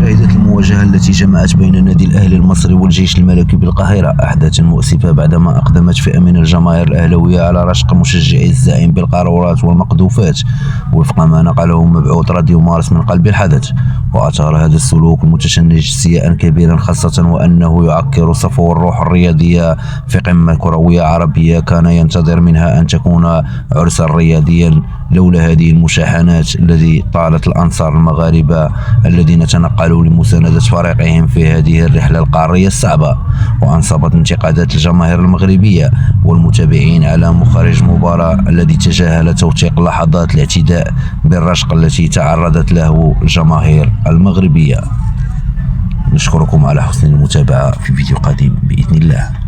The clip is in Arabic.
شهدت المواجهة التي جمعت بين النادي الأهلي المصري والجيش الملكي بالقاهرة أحداثا مؤسفة بعدما أقدمت فئة من الجماهير الأهلاوية على رشق مشجعي الزعيم بالقارورات والمقذوفات وفق ما نقله مبعوث راديو مارس من قلب الحدث. وأثار هذا السلوك المتشنج استياء كبيرا، خاصة وأنه يعكر صفو الروح الرياضية في قمة كروية عربية كان ينتظر منها أن تكون عرسا رياضيا، لولا هذه المشاحنات التي طالت الأنصار المغاربة الذين تنقلوا لمساندة فريقهم في هذه الرحلة القارية الصعبة. وأنصبت انتقادات الجماهير المغربية والمتابعين على مخرج المباراة الذي تجاهل توثيق لحظات الاعتداء بالرشق التي تعرضت له الجماهير المغربية. نشكركم على حسن المتابعة في فيديو قادم بإذن الله.